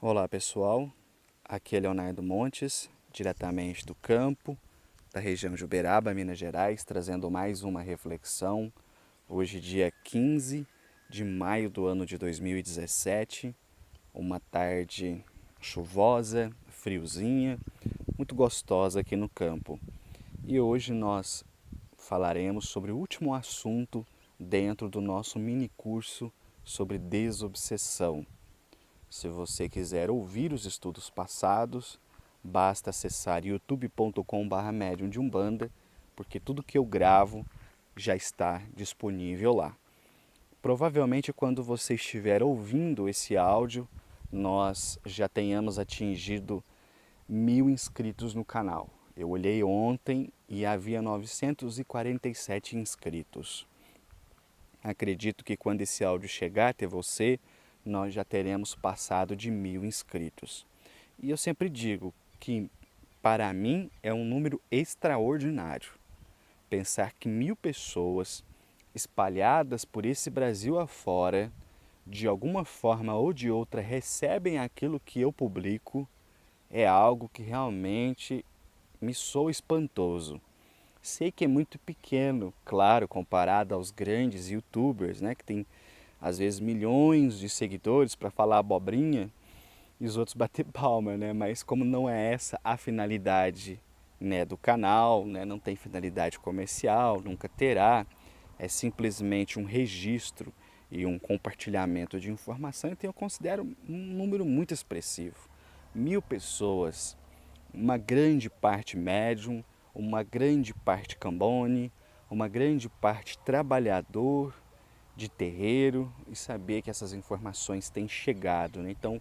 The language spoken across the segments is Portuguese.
Olá pessoal, aqui é Leonardo Montes, diretamente do campo, da região de Uberaba, Minas Gerais, trazendo mais uma reflexão. Hoje, dia 15 de maio do ano de 2017, uma tarde chuvosa, friozinha, muito gostosa aqui no campo. E hoje nós falaremos sobre o último assunto dentro do nosso mini curso sobre desobsessão. Se você quiser ouvir os estudos passados, basta acessar youtube.com/medium de Umbanda, porque tudo que eu gravo já está disponível lá. Provavelmente quando você estiver ouvindo esse áudio, nós já tenhamos atingido 1000 inscritos no canal. Eu olhei ontem e havia 947 inscritos. Acredito que quando esse áudio chegar até você, nós já teremos passado de 1000 inscritos. E eu sempre digo que, para mim, é um número extraordinário. Pensar que 1000 pessoas espalhadas por esse Brasil afora, de alguma forma ou de outra, recebem aquilo que eu publico, é algo que realmente me soa espantoso. Sei que é muito pequeno, claro, comparado aos grandes youtubers, né, que tem às vezes milhões de seguidores para falar abobrinha e os outros bater palma, né? Mas como não é essa a finalidade, né, do canal, né, não tem finalidade comercial, nunca terá, é simplesmente um registro e um compartilhamento de informação, então eu considero um número muito expressivo. 1000 pessoas, uma grande parte médium, uma grande parte cambone, uma grande parte trabalhador de terreiro, e saber que essas informações têm chegado, né? Então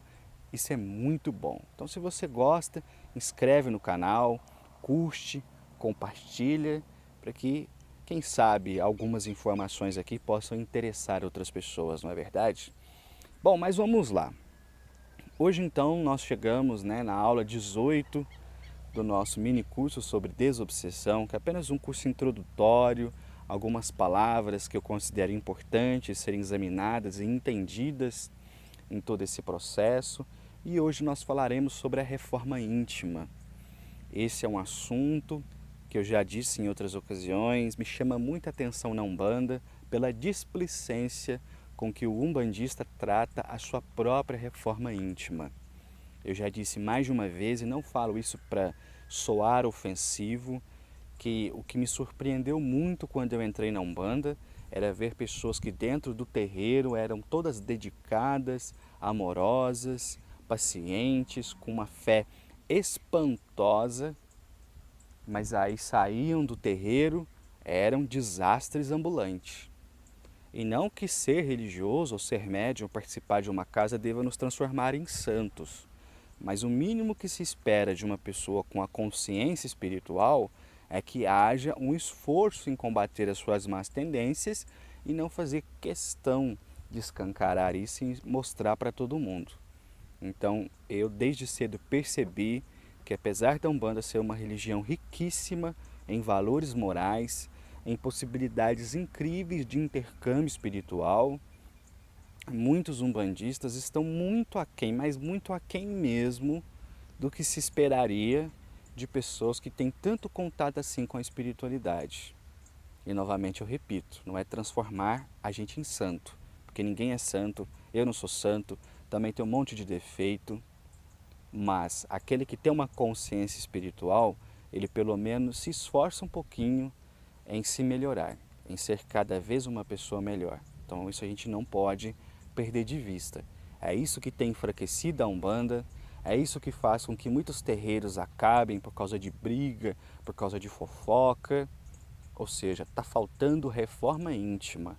isso é muito bom. Então se você gosta, inscreve no canal, curte, compartilha, para que, quem sabe, algumas informações aqui possam interessar outras pessoas, não é verdade? Bom, mas vamos lá. Hoje então nós chegamos, né, na aula 18 do nosso mini curso sobre desobsessão, que é apenas um curso introdutório, algumas palavras que eu considero importantes serem examinadas e entendidas em todo esse processo. E hoje nós falaremos sobre a reforma íntima. Esse é um assunto que eu já disse em outras ocasiões, me chama muita atenção na Umbanda pela displicência com que o umbandista trata a sua própria reforma íntima. Eu já disse mais de uma vez, e não falo isso para soar ofensivo, que o que me surpreendeu muito quando eu entrei na Umbanda era ver pessoas que dentro do terreiro eram todas dedicadas, amorosas, pacientes, com uma fé espantosa, mas aí saíam do terreiro, eram desastres ambulantes. E não que ser religioso ou ser médium ou participar de uma casa deva nos transformar em santos. Mas o mínimo que se espera de uma pessoa com a consciência espiritual é que haja um esforço em combater as suas más tendências e não fazer questão de escancarar isso e mostrar para todo mundo. Então, eu desde cedo percebi que, apesar da Umbanda ser uma religião riquíssima em valores morais, em possibilidades incríveis de intercâmbio espiritual, muitos umbandistas estão muito aquém, mas muito aquém mesmo do que se esperaria de pessoas que têm tanto contato assim com a espiritualidade. E novamente eu repito, não é transformar a gente em santo, porque ninguém é santo, eu não sou santo, também tenho um monte de defeito, mas aquele que tem uma consciência espiritual, ele pelo menos se esforça um pouquinho em se melhorar, em ser cada vez uma pessoa melhor. Então isso a gente não pode perder de vista. É isso que tem enfraquecido a Umbanda, é isso que faz com que muitos terreiros acabem por causa de briga, por causa de fofoca. Ou seja, está faltando reforma íntima.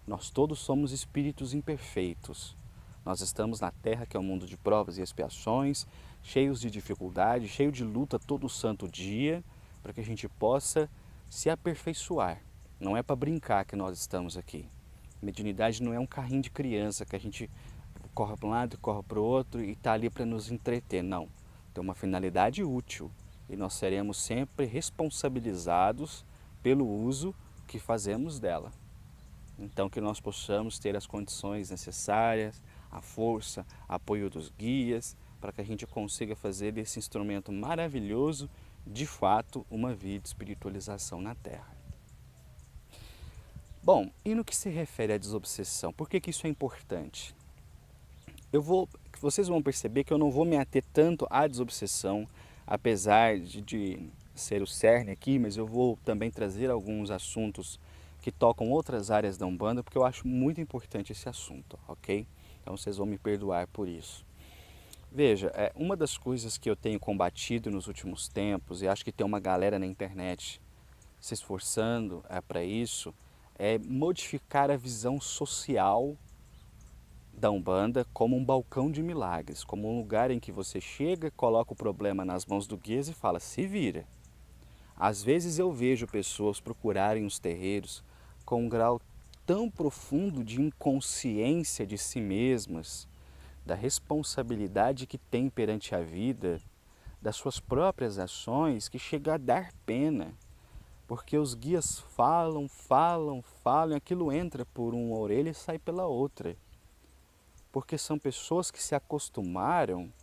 Nós todos somos espíritos imperfeitos. Nós estamos na Terra, que é um mundo de provas e expiações, cheios de dificuldade, cheio de luta todo santo dia, para que a gente possa se aperfeiçoar. Não é para brincar que nós estamos aqui. Mediunidade não é um carrinho de criança que a gente corre para um lado e corre para o outro e está ali para nos entreter. Não. Tem uma finalidade útil e nós seremos sempre responsabilizados pelo uso que fazemos dela. Então que nós possamos ter as condições necessárias, a força, apoio dos guias, para que a gente consiga fazer desse instrumento maravilhoso, de fato, uma vida de espiritualização na Terra. Bom, e no que se refere à desobsessão, por que isso é importante? Vocês vão perceber que eu não vou me ater tanto à desobsessão, apesar de ser o cerne aqui, mas eu vou também trazer alguns assuntos que tocam outras áreas da Umbanda, porque eu acho muito importante esse assunto, ok? Então vocês vão me perdoar por isso. Veja, uma das coisas que eu tenho combatido nos últimos tempos, e acho que tem uma galera na internet se esforçando para isso, é modificar a visão social da Umbanda como um balcão de milagres, como um lugar em que você chega, coloca o problema nas mãos do guia e fala, se vira. Às vezes eu vejo pessoas procurarem os terreiros com um grau tão profundo de inconsciência de si mesmas, da responsabilidade que tem perante a vida, das suas próprias ações, que chega a dar pena. Porque os guias falam, e aquilo entra por uma orelha e sai pela outra. Porque são pessoas que se acostumaram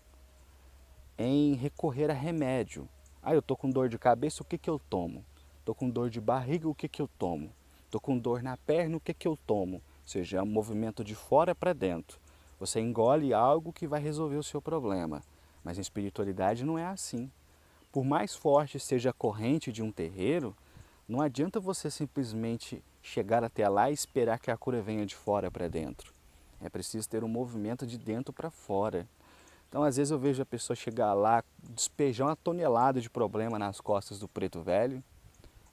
em recorrer a remédio. Ah, eu estou com dor de cabeça, o que eu tomo? Estou com dor de barriga, o que eu tomo? Estou com dor na perna, o que eu tomo? Ou seja, é um movimento de fora para dentro. Você engole algo que vai resolver o seu problema. Mas em espiritualidade não é assim. Por mais forte seja a corrente de um terreiro, não adianta você simplesmente chegar até lá e esperar que a cura venha de fora para dentro. É preciso ter um movimento de dentro para fora. Então, às vezes eu vejo a pessoa chegar lá, despejar uma tonelada de problema nas costas do preto velho,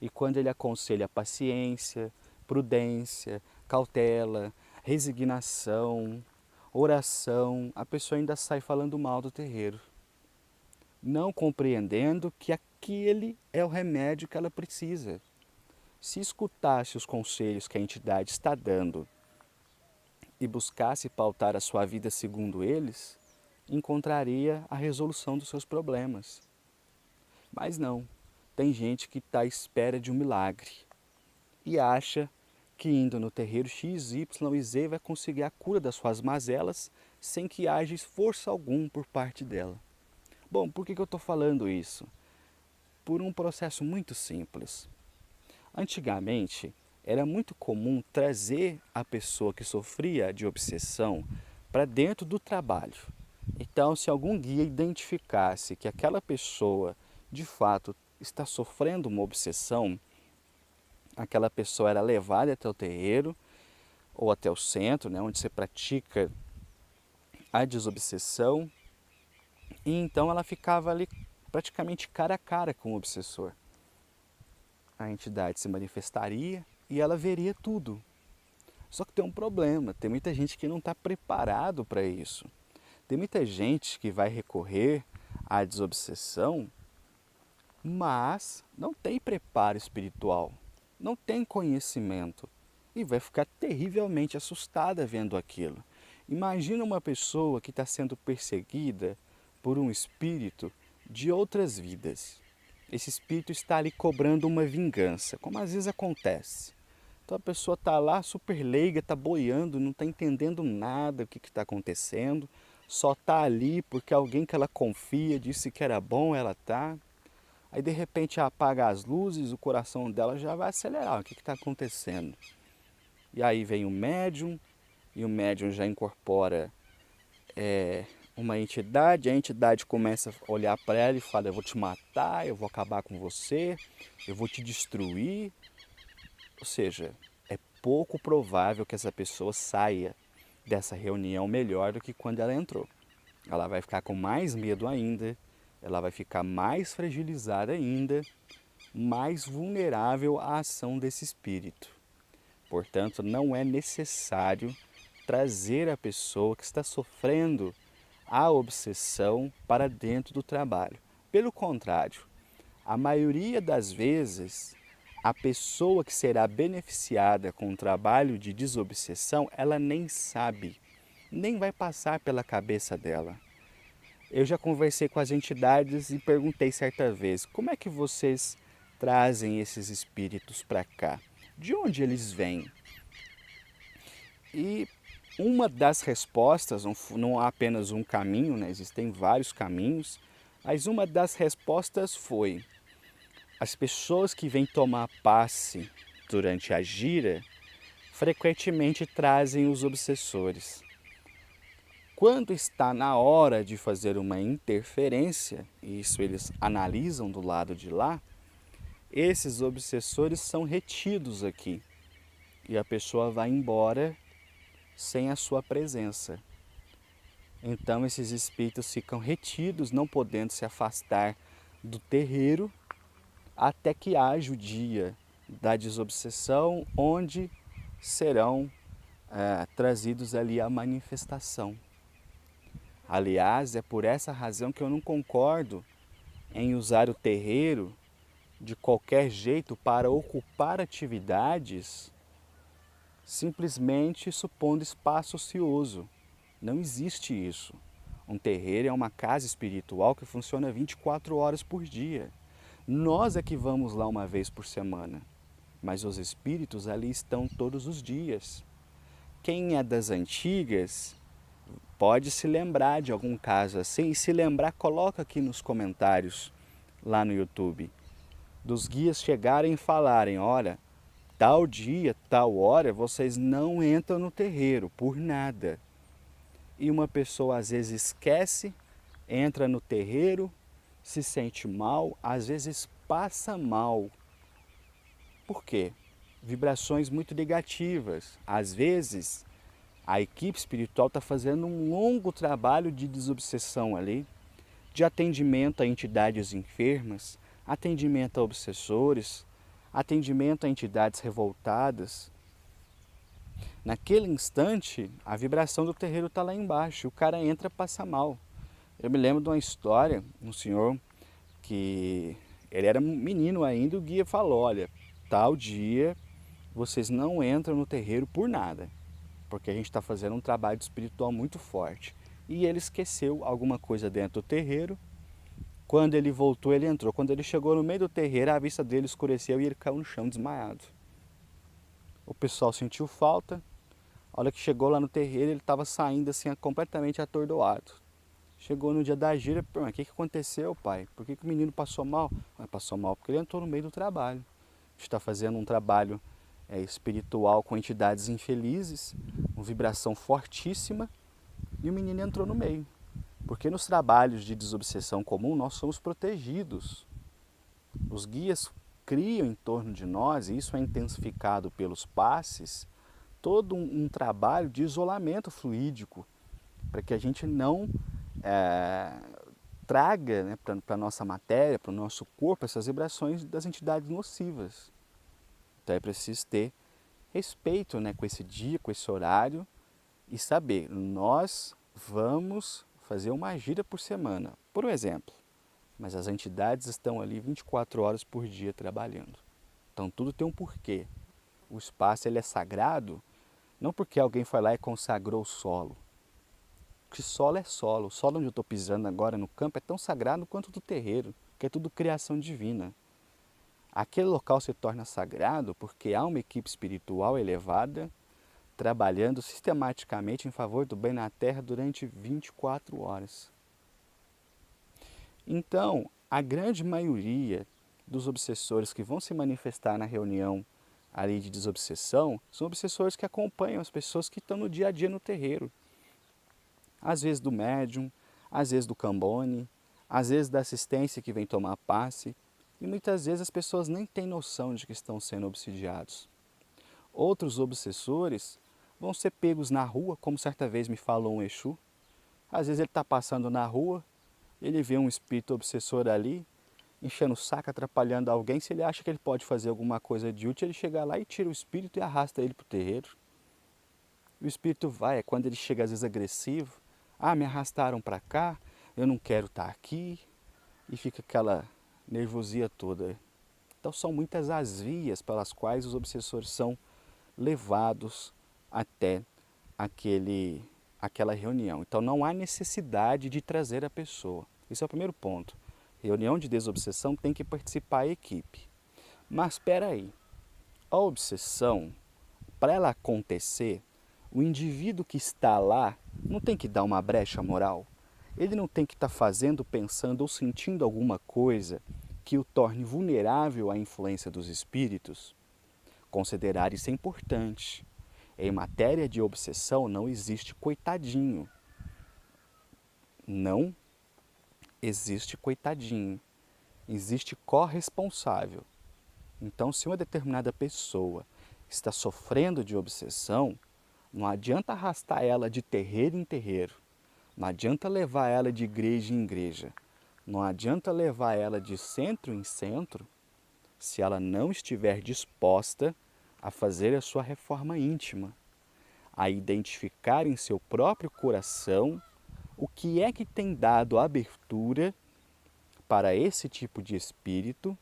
e quando ele aconselha paciência, prudência, cautela, resignação, oração, a pessoa ainda sai falando mal do terreiro, não compreendendo que aquele é o remédio que ela precisa. Se escutasse os conselhos que a entidade está dando e buscasse pautar a sua vida segundo eles, encontraria a resolução dos seus problemas. Mas não, tem gente que está à espera de um milagre e acha que indo no terreiro X, Y e Z vai conseguir a cura das suas mazelas sem que haja esforço algum por parte dela. Bom, por que eu estou falando isso? Por um processo muito simples. Antigamente, era muito comum trazer a pessoa que sofria de obsessão para dentro do trabalho. Então, se algum guia identificasse que aquela pessoa, de fato, está sofrendo uma obsessão, aquela pessoa era levada até o terreiro ou até o centro, né, onde se pratica a desobsessão, e então ela ficava ali praticamente cara a cara com o obsessor. A entidade se manifestaria e ela veria tudo. Só que tem um problema, tem muita gente que não está preparado para isso. Tem muita gente que vai recorrer à desobsessão, mas não tem preparo espiritual, não tem conhecimento e vai ficar terrivelmente assustada vendo aquilo. Imagina uma pessoa que está sendo perseguida por um espírito de outras vidas. Esse espírito está ali cobrando uma vingança, como às vezes acontece. Então a pessoa está lá super leiga, está boiando, não está entendendo nada do que está acontecendo, só está ali porque alguém que ela confia disse que era bom, ela está. Aí de repente apaga as luzes, o coração dela já vai acelerar, o que está acontecendo? E aí vem o médium, e o médium já incorpora uma entidade, a entidade começa a olhar para ela e fala, eu vou te matar, eu vou acabar com você, eu vou te destruir. Ou seja, é pouco provável que essa pessoa saia dessa reunião melhor do que quando ela entrou. Ela vai ficar com mais medo ainda, ela vai ficar mais fragilizada ainda, mais vulnerável à ação desse espírito. Portanto, não é necessário trazer a pessoa que está sofrendo a obsessão para dentro do trabalho. Pelo contrário, a maioria das vezes, a pessoa que será beneficiada com o trabalho de desobsessão, ela nem sabe, nem vai passar pela cabeça dela. Eu já conversei com as entidades e perguntei certa vez, como é que vocês trazem esses espíritos para cá? De onde eles vêm? E uma das respostas, não há apenas um caminho, né? Existem vários caminhos, mas uma das respostas foi: as pessoas que vêm tomar passe durante a gira frequentemente trazem os obsessores. Quando está na hora de fazer uma interferência, e isso eles analisam do lado de lá, esses obsessores são retidos aqui e a pessoa vai embora sem a sua presença. Então esses espíritos ficam retidos, não podendo se afastar do terreiro até que haja o dia da desobsessão, onde serão trazidos ali a manifestação. Aliás, é por essa razão que eu não concordo em usar o terreiro de qualquer jeito para ocupar atividades, simplesmente supondo espaço ocioso. Não existe isso. Um terreiro é uma casa espiritual que funciona 24 horas por dia. Nós é que vamos lá uma vez por semana, mas os espíritos ali estão todos os dias. Quem é das antigas pode se lembrar de algum caso assim, e se lembrar, coloca aqui nos comentários lá no YouTube, dos guias chegarem e falarem: olha, tal dia, tal hora, vocês não entram no terreiro por nada. E uma pessoa às vezes esquece, entra no terreiro, se sente mal, às vezes passa mal. Por quê? Vibrações muito negativas. Às vezes a equipe espiritual está fazendo um longo trabalho de desobsessão ali, de atendimento a entidades enfermas, atendimento a obsessores, atendimento a entidades revoltadas. Naquele instante, a vibração do terreiro está lá embaixo, o cara entra e passa mal. Eu me lembro de uma história, um senhor que ele era menino ainda, o guia falou: olha, tal dia vocês não entram no terreiro por nada, porque a gente está fazendo um trabalho espiritual muito forte. E ele esqueceu alguma coisa dentro do terreiro. Quando ele voltou, ele entrou. Quando ele chegou no meio do terreiro, a vista dele escureceu e ele caiu no chão desmaiado. O pessoal sentiu falta. A hora que chegou lá no terreiro, ele estava saindo assim, completamente atordoado. Chegou no dia da gira, mas o que aconteceu, pai? Por que o menino passou mal? Passou mal porque ele entrou no meio do trabalho. A gente está fazendo um trabalho espiritual com entidades infelizes, uma vibração fortíssima, e o menino entrou no meio. Porque nos trabalhos de desobsessão comum nós somos protegidos. Os guias criam em torno de nós, e isso é intensificado pelos passes, todo um trabalho de isolamento fluídico, para que a gente não traga, né, para a nossa matéria, para o nosso corpo, essas vibrações das entidades nocivas. Então é preciso ter respeito, né, com esse dia, com esse horário, e saber, nós vamos fazer uma gira por semana, por exemplo, mas as entidades estão ali 24 horas por dia trabalhando. Então tudo tem um porquê. O espaço ele é sagrado, não porque alguém foi lá e consagrou o solo. Porque solo é solo. O solo onde eu estou pisando agora no campo é tão sagrado quanto o do terreiro, que é tudo criação divina. Aquele local se torna sagrado porque há uma equipe espiritual elevada trabalhando sistematicamente em favor do bem na Terra durante 24 horas. Então, a grande maioria dos obsessores que vão se manifestar na reunião ali de desobsessão são obsessores que acompanham as pessoas que estão no dia a dia no terreiro. Às vezes do médium, às vezes do cambone, às vezes da assistência que vem tomar passe, e muitas vezes as pessoas nem têm noção de que estão sendo obsidiados. Outros obsessores vão ser pegos na rua, como certa vez me falou um Exu. Às vezes ele está passando na rua, ele vê um espírito obsessor ali, enchendo o saco, atrapalhando alguém. Se ele acha que ele pode fazer alguma coisa de útil, ele chega lá e tira o espírito e arrasta ele para o terreiro. O espírito vai, é quando ele chega às vezes agressivo. Ah, me arrastaram para cá, eu não quero estar aqui. E fica aquela nervosia toda. Então são muitas as vias pelas quais os obsessores são levados até aquela reunião. Então não há necessidade de trazer a pessoa. Esse é o primeiro ponto. Reunião de desobsessão tem que participar a equipe. Mas espera aí, a obsessão, para ela acontecer, O indivíduo que está lá não tem que dar uma brecha moral? Ele não tem que estar fazendo, pensando ou sentindo alguma coisa que o torne vulnerável à influência dos espíritos? Considerar isso é importante. Em matéria de obsessão não existe coitadinho. Não existe coitadinho. Existe corresponsável. Então, se uma determinada pessoa está sofrendo de obsessão, não adianta arrastar ela de terreiro em terreiro. Não adianta levar ela de igreja em igreja. Não adianta levar ela de centro em centro se ela não estiver disposta a fazer a sua reforma íntima, a identificar em seu próprio coração o que é que tem dado abertura para esse tipo de espírito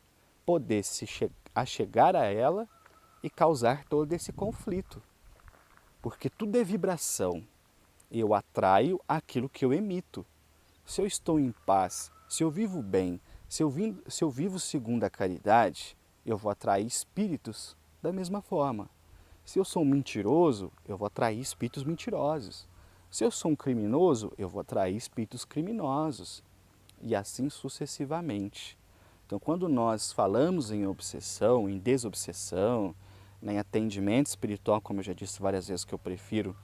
poder se achegar a ela e causar todo esse conflito. Porque tudo é vibração. Eu atraio aquilo que eu emito. Se eu estou em paz, se eu vivo bem, se eu vivo segundo a caridade, eu vou atrair espíritos da mesma forma. Se eu sou um mentiroso, eu vou atrair espíritos mentirosos. Se eu sou um criminoso, eu vou atrair espíritos criminosos. E assim sucessivamente. Então, quando nós falamos em obsessão, em desobsessão, em atendimento espiritual, como eu já disse várias vezes que eu prefiro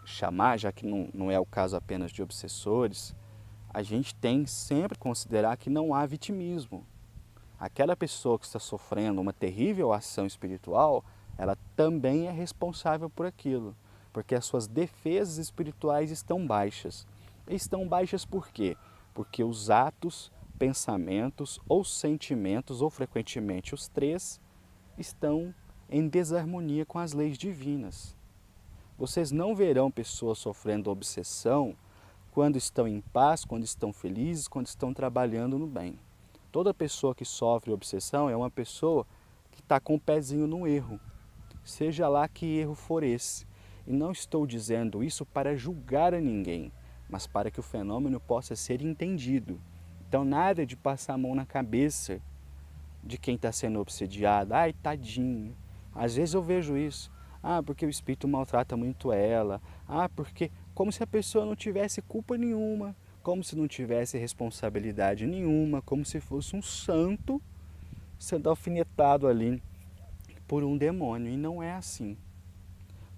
chamar, já que não é o caso apenas de obsessores, a gente tem sempre que considerar que não há vitimismo. Aquela pessoa que está sofrendo uma terrível ação espiritual, ela também é responsável por aquilo, porque as suas defesas espirituais estão baixas. E estão baixas por quê? Porque os atos, pensamentos ou sentimentos, ou frequentemente os três, estão em desarmonia com as leis divinas. Vocês não verão pessoas sofrendo obsessão quando estão em paz, quando estão felizes, quando estão trabalhando no bem. Toda pessoa que sofre obsessão é uma pessoa que está com o pezinho no erro, seja lá que erro for esse. E não estou dizendo isso para julgar a ninguém, mas para que o fenômeno possa ser entendido. Então, nada de passar a mão na cabeça de quem está sendo obsediado. Ai, tadinho. Às vezes eu vejo isso. Ah, porque o espírito maltrata muito ela. Ah, porque como se a pessoa não tivesse culpa nenhuma, como se não tivesse responsabilidade nenhuma, como se fosse um santo sendo alfinetado ali por um demônio. E não é assim.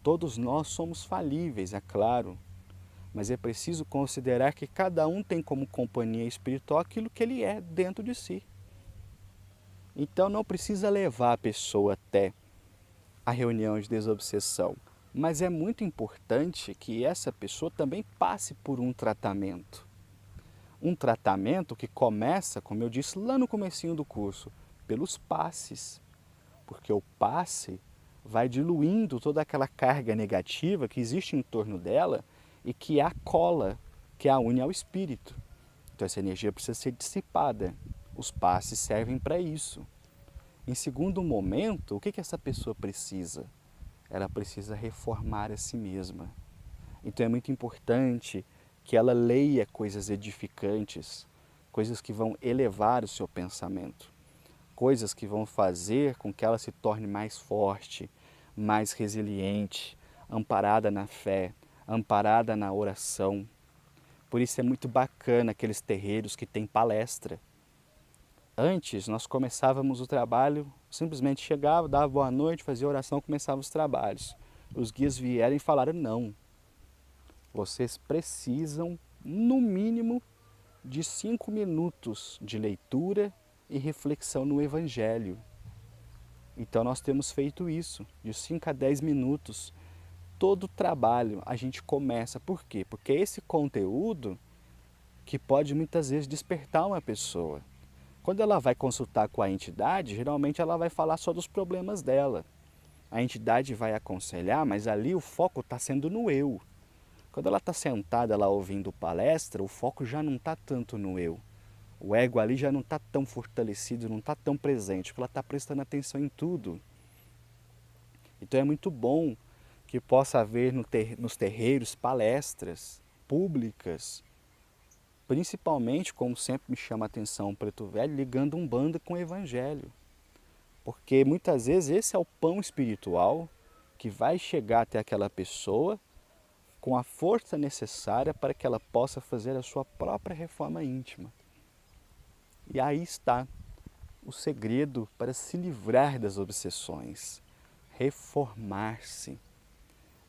Todos nós somos falíveis, é claro, mas é preciso considerar que cada um tem como companhia espiritual aquilo que ele é dentro de si. Então não precisa levar a pessoa até a reunião de desobsessão, mas é muito importante que essa pessoa também passe por um tratamento. Um tratamento que começa, como eu disse lá no comecinho do curso, pelos passes, porque o passe vai diluindo toda aquela carga negativa que existe em torno dela e que é a cola, que a une ao espírito. Então essa energia precisa ser dissipada. Os passes servem para isso. Em segundo momento, o que essa pessoa precisa? Ela precisa reformar a si mesma. Então é muito importante que ela leia coisas edificantes, coisas que vão elevar o seu pensamento, coisas que vão fazer com que ela se torne mais forte, mais resiliente, amparada na fé, amparada na oração. Por isso é muito bacana aqueles terreiros que têm palestra. Antes, nós começávamos o trabalho, simplesmente chegava, dava boa noite, fazia oração, começava os trabalhos. Os guias vieram e falaram, não, vocês precisam, no mínimo, de 5 minutos de leitura e reflexão no Evangelho. Então nós temos feito isso, de 5 a 10 minutos. Todo o trabalho a gente começa. Por quê? Porque é esse conteúdo que pode muitas vezes despertar uma pessoa. Quando ela vai consultar com a entidade, geralmente ela vai falar só dos problemas dela. A entidade vai aconselhar, mas ali o foco está sendo no eu. Quando ela está sentada lá ouvindo palestra, o foco já não está tanto no eu. O ego ali já não está tão fortalecido, não está tão presente, porque ela está prestando atenção em tudo. Então é muito bom que possa haver nos terreiros palestras públicas, principalmente, como sempre me chama a atenção o Preto Velho, ligando Umbanda com o Evangelho. Porque muitas vezes esse é o pão espiritual que vai chegar até aquela pessoa com a força necessária para que ela possa fazer a sua própria reforma íntima. E aí está o segredo para se livrar das obsessões, reformar-se,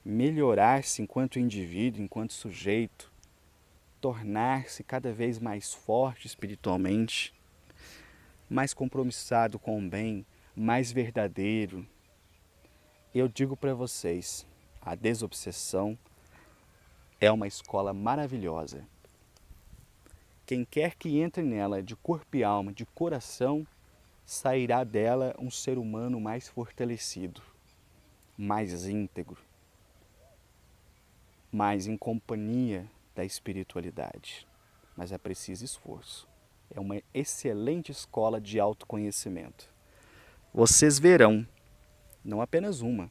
melhorar-se enquanto indivíduo, enquanto sujeito, tornar-se cada vez mais forte espiritualmente, mais compromissado com o bem, mais verdadeiro. Eu digo para vocês, a desobsessão é uma escola maravilhosa. Quem quer que entre nela de corpo e alma, de coração, sairá dela um ser humano mais fortalecido, mais íntegro, mais em companhia da espiritualidade. Mas é preciso esforço. É uma excelente escola de autoconhecimento. Vocês verão, não apenas uma,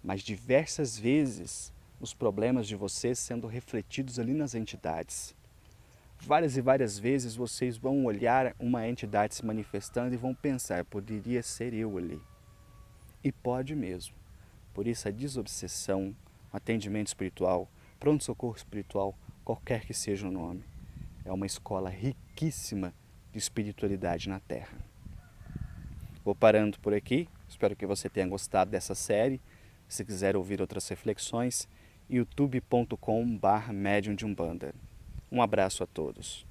mas diversas vezes, os problemas de vocês sendo refletidos ali nas entidades. Várias e várias vezes vocês vão olhar uma entidade se manifestando e vão pensar, poderia ser eu ali. E pode mesmo. Por isso a desobsessão, atendimento espiritual, pronto-socorro espiritual, qualquer que seja o nome, é uma escola riquíssima de espiritualidade na Terra. Vou parando por aqui, espero que você tenha gostado dessa série. Se quiser ouvir outras reflexões, youtube.com/medium de Umbanda. Um abraço a todos.